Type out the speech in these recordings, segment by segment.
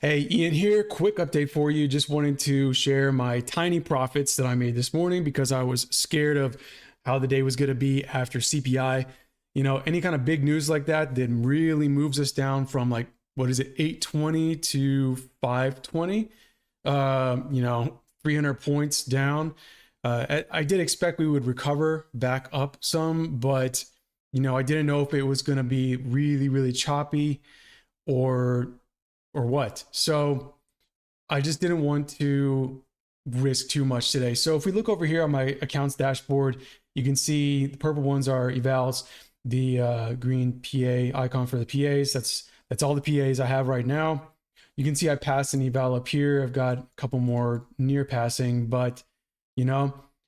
Hey, Ian here. Quick update for you. Just wanted to share my tiny profits that I made this morning because I was scared of how the day was going to be after CPI. Any kind of big news like that really moves us down from like, what is it, 820 to 520, 300 points down. I did expect we would recover back up some, but, I didn't know if it was going to be really, really choppy or what. So I just didn't want to risk too much today. So if we look over here on my accounts dashboard, you can see the purple ones are evals, the green PA icon for the PAs. That's all the PAs I have right now. You can see I passed an eval up here. I've got a couple more near passing, but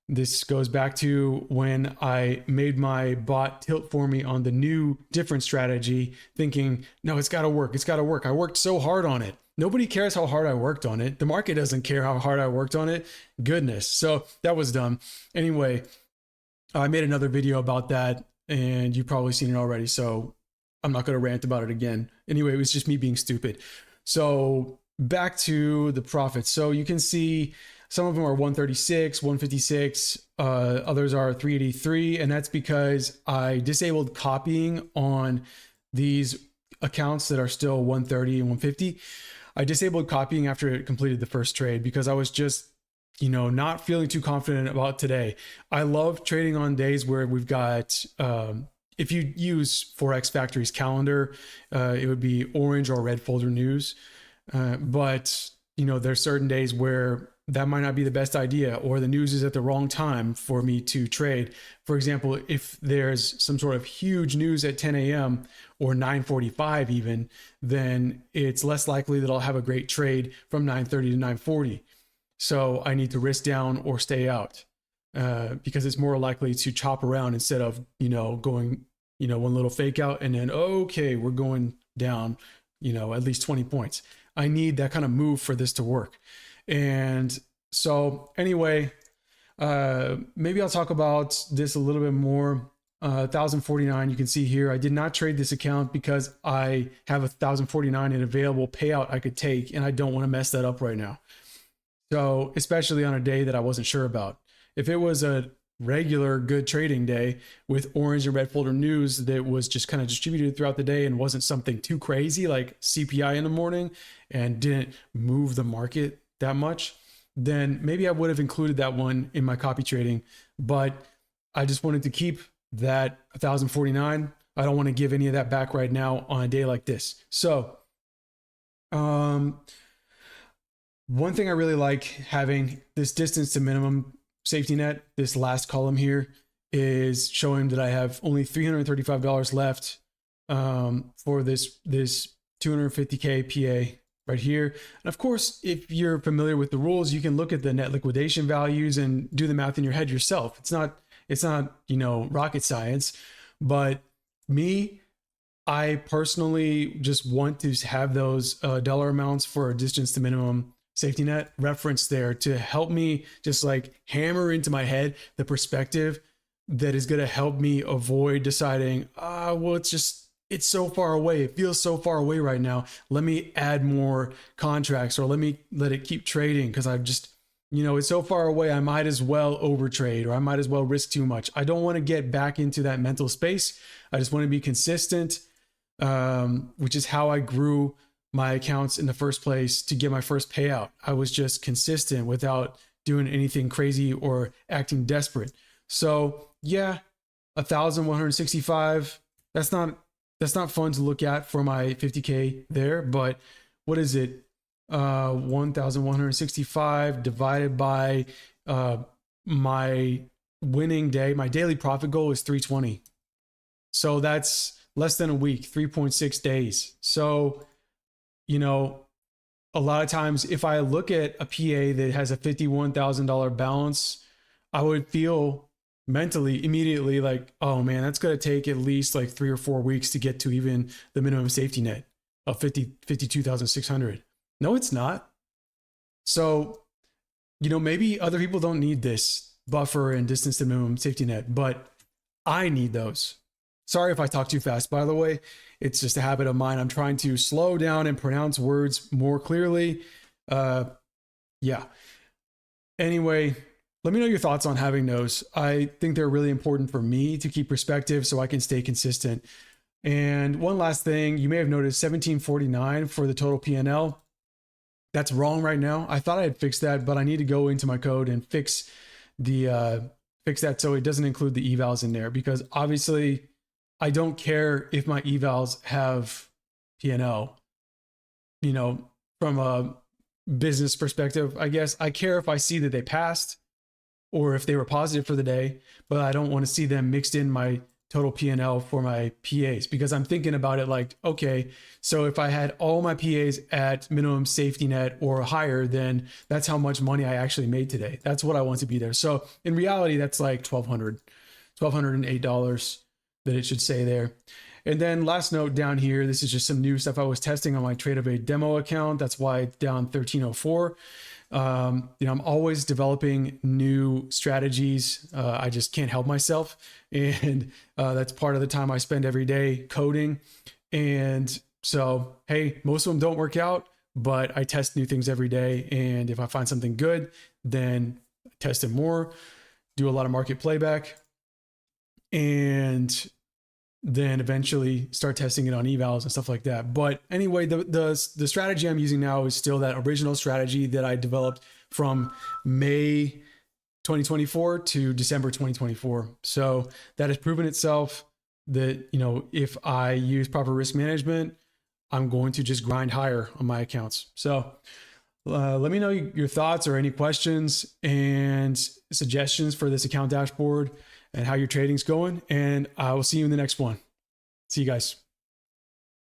this goes back to when I made my bot tilt for me on the new different strategy, thinking, no, it's got to work. It's got to work. I worked so hard on it. Nobody cares how hard I worked on it. The market doesn't care how hard I worked on it. Goodness. So that was dumb. Anyway, I made another video about that and you've probably seen it already. So I'm not going to rant about it again. Anyway, it was just me being stupid. So back to the profits. So you can see some of them are 136, 156, others are 383. And that's because I disabled copying on these accounts that are still 130 and 150. I disabled copying after it completed the first trade because I was just, not feeling too confident about today. I love trading on days where we've got, if you use Forex Factory's calendar, it would be orange or red folder news. But there's certain days where that might not be the best idea, or the news is at the wrong time for me to trade. For example, if there's some sort of huge news at 10 a.m. or 9:45 even, then it's less likely that I'll have a great trade from 9:30 to 9:40. So I need to risk down or stay out because it's more likely to chop around instead of, going, one little fake out and then, okay, we're going down, at least 20 points. I need that kind of move for this to work. And so anyway, maybe I'll talk about this a little bit more. 1049, you can see here, I did not trade this account because I have 1049 in available payout I could take, and I don't want to mess that up right now. So especially on a day that I wasn't sure about. If it was a regular good trading day with orange and red folder news that was just kind of distributed throughout the day and wasn't something too crazy like CPI in the morning and didn't move the market that much, then maybe I would have included that one in my copy trading. But I just wanted to keep that 1049. I don't want to give any of that back right now on a day like this. So one thing I really like having this distance to minimum safety net, this last column here, is showing that I have only $335 left for this 250K PA right here. And of course, if you're familiar with the rules, you can look at the net liquidation values and do the math in your head yourself. It's not rocket science, but I personally just want to have those dollar amounts for a distance to minimum safety net reference there to help me just like hammer into my head the perspective that is going to help me avoid deciding, well, it's so far away. It feels so far away right now. Let me add more contracts or let it keep trading because I've just, it's so far away. I might as well overtrade or I might as well risk too much. I don't want to get back into that mental space. I just want to be consistent, which is how I grew my accounts in the first place to get my first payout. I was just consistent without doing anything crazy or acting desperate. So yeah, 1,165. That's not fun to look at for my 50K there, but what is it? 1,165 divided by my winning day. My daily profit goal is 320. So that's less than a week, 3.6 days. So a lot of times if I look at a PA that has a $51,000 balance, I would feel mentally immediately like, oh man, that's going to take at least like 3 or 4 weeks to get to even the minimum safety net of 52,600. No, it's not. So, maybe other people don't need this buffer and distance to minimum safety net, but I need those. Sorry if I talk too fast, by the way. It's just a habit of mine. I'm trying to slow down and pronounce words more clearly. Yeah. Anyway, let me know your thoughts on having those. I think they're really important for me to keep perspective so I can stay consistent. And one last thing, you may have noticed 1749 for the total P&L. That's wrong right now. I thought I had fixed that, but I need to go into my code and fix that so it doesn't include the evals in there, because obviously I don't care if my evals have P&L, from a business perspective. I guess I care if I see that they passed or if they were positive for the day, but I don't want to see them mixed in my total P&L for my PAs, because I'm thinking about it like, okay, so if I had all my PAs at minimum safety net or higher, then that's how much money I actually made today. That's what I want to be there. So in reality, that's like $1,208 that it should say there. And then last note down here, this is just some new stuff I was testing on my Trade of a demo account. That's why it's down 1304. I'm always developing new strategies. I just can't help myself. And that's part of the time I spend every day coding. And so, hey, most of them don't work out, but I test new things every day. And if I find something good, then I test it more, do a lot of market playback, and then eventually start testing it on evals and stuff like that. But anyway, the strategy I'm using now is still that original strategy that I developed from May 2024 to December 2024. So that has proven itself that, if I use proper risk management, I'm going to just grind higher on my accounts. So let me know your thoughts or any questions and suggestions for this account dashboard and how your trading's going. And I will see you in the next one. See you guys.